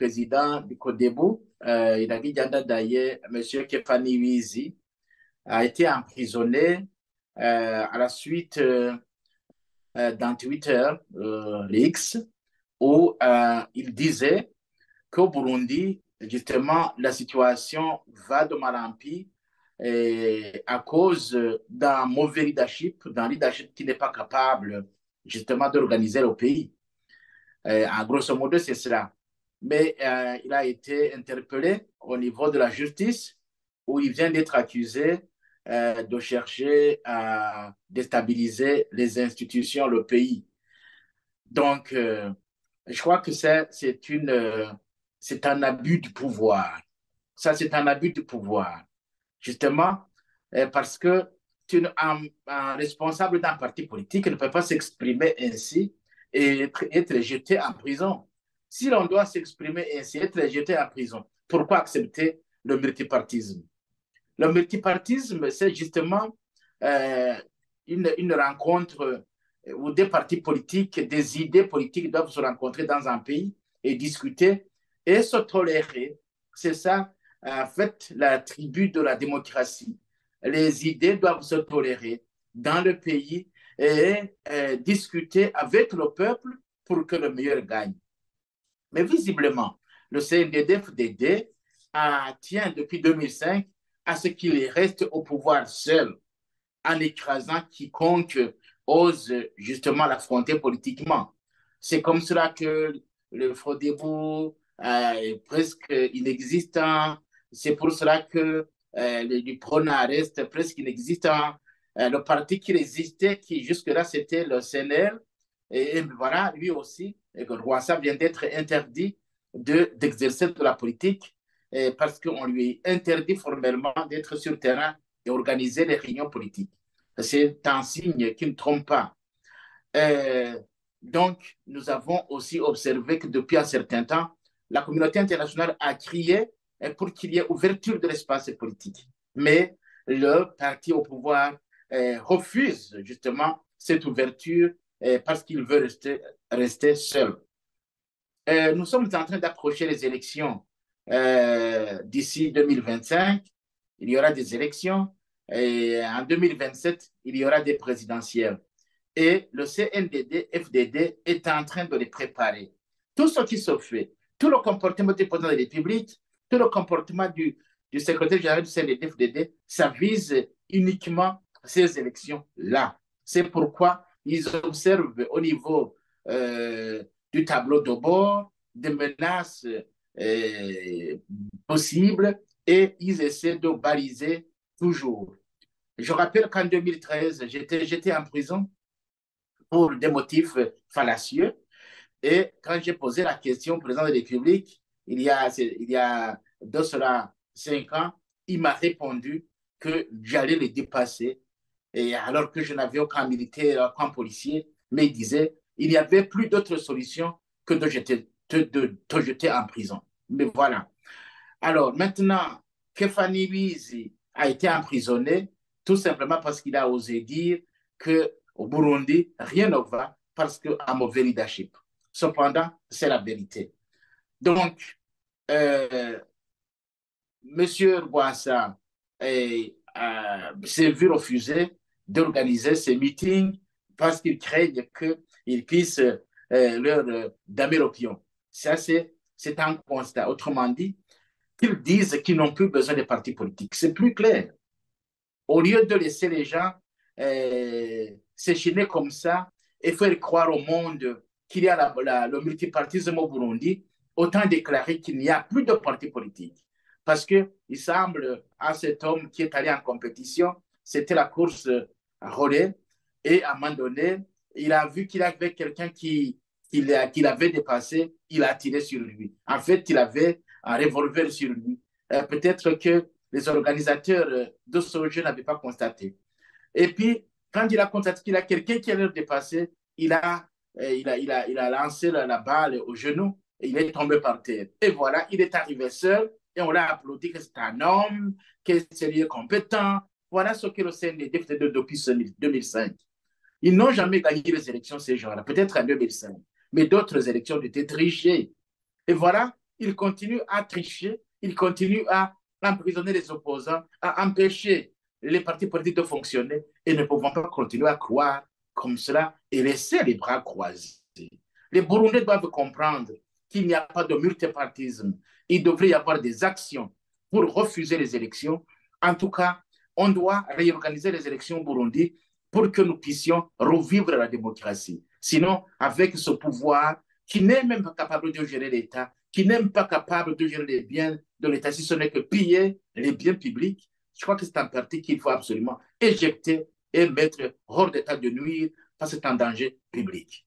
président du Codebu, Iragi Dianda-Daye, M. Kefani Wizi, a été emprisonné à la suite d'un Twitter, X, où il disait qu'au Burundi, justement, la situation va de mal en pis à cause d'un mauvais leadership qui n'est pas capable justement d'organiser le pays. En grosso modo, c'est cela. Mais il a été interpellé au niveau de la justice où il vient d'être accusé de chercher à déstabiliser les institutions, le pays. Donc, je crois que c'est un abus de pouvoir. Ça, c'est un abus de pouvoir. Justement, parce que un responsable d'un parti politique ne peut pas s'exprimer ainsi et être jeté en prison. Si l'on doit s'exprimer ainsi, être jeté en prison, pourquoi accepter le multipartisme? Le multipartisme, c'est justement euh, une rencontre où des partis politiques, des idées politiques doivent se rencontrer dans un pays et discuter et se tolérer. C'est ça, en fait, l'attribut de la démocratie. Les idées doivent se tolérer dans le pays et discuter avec le peuple pour que le meilleur gagne. Mais visiblement, le CNDD-FDD tient depuis 2005 à ce qu'il reste au pouvoir seul, en écrasant quiconque ose justement l'affronter politiquement. C'est comme cela que le Frodebo est presque inexistant. C'est pour cela que le Prona reste presque inexistant. Le parti qui résistait, qui jusque-là c'était le CNR, et voilà, lui aussi, Rwasa vient d'être interdit d'exercer de la politique parce qu'on lui interdit formellement d'être sur le terrain et organiser les réunions politiques. C'est un signe qui ne trompe pas. Euh, donc, nous avons aussi observé que depuis un certain temps, la communauté internationale a crié pour qu'il y ait ouverture de l'espace politique. Mais le parti au pouvoir refuse justement cette ouverture parce qu'il veut rester seul. Nous sommes en train d'approcher les élections d'ici 2025. Il y aura des élections et en 2027, il y aura des présidentielles. Et le CNDD-FDD est en train de les préparer. Tout ce qui se fait, tout le comportement du président de la République, tout le comportement du secrétaire général du CNDD-FDD, ça vise uniquement ces élections-là. C'est pourquoi ils observent au niveau du tableau de bord des menaces possibles et ils essaient de baliser toujours. Je rappelle qu'en 2013, j'étais en prison pour des motifs fallacieux. Et quand j'ai posé la question au président de la République, il y a de cela 5 ans, il m'a répondu que j'allais le dépasser. Et alors que je n'avais aucun militaire, aucun policier, mais il disait il n'y avait plus d'autre solution que de te jeter en prison. Mais voilà. Alors maintenant, Kefani Wizi a été emprisonné tout simplement parce qu'il a osé dire qu'au Burundi, rien ne va parce qu'il y a un mauvais leadership. Cependant, c'est la vérité. Donc, M. Bouassa s'est vu refuser d'organiser ces meetings parce qu'ils craignent qu'ils puissent leur damer l'opinion. Ça, c'est un constat. Autrement dit, qu'ils disent qu'ils n'ont plus besoin des partis politiques. C'est plus clair. Au lieu de laisser les gens s'échiner comme ça et faire croire au monde qu'il y a le multipartisme au Burundi, autant déclarer qu'il n'y a plus de partis politiques. Parce qu'il semble à cet homme qui est allé en compétition, c'était la course à relais, et à un moment donné, il a vu qu'il avait quelqu'un qu'il avait dépassé, il a tiré sur lui. En fait, il avait un revolver sur lui. Peut-être que les organisateurs de ce jeu n'avaient pas constaté. Et puis, quand il a constaté qu'il a quelqu'un qui allait le dépasser, il a lancé la balle au genou et il est tombé par terre. Et voilà, il est arrivé seul et on l'a applaudi que c'est un homme, que c'est compétent. Voilà ce que le CNDD fait depuis 2005. Ils n'ont jamais gagné les élections ces gens-là, peut-être en 2005, mais d'autres élections ont été trichées. Et voilà, il continue à tricher, il continue à emprisonner les opposants, à empêcher les partis politiques de fonctionner et ne pouvons pas continuer à croire comme cela et laisser les bras croisés. Les Burundais doivent comprendre qu'il n'y a pas de multipartisme. Il devrait y avoir des actions pour refuser les élections. En tout cas, on doit réorganiser les élections au Burundi pour que nous puissions revivre la démocratie. Sinon, avec ce pouvoir qui n'est même pas capable de gérer l'État, qui n'est même pas capable de gérer les biens de l'État, si ce n'est que piller les biens publics, je crois que c'est un parti qu'il faut absolument éjecter et mettre hors d'état de nuire parce que c'est un danger public.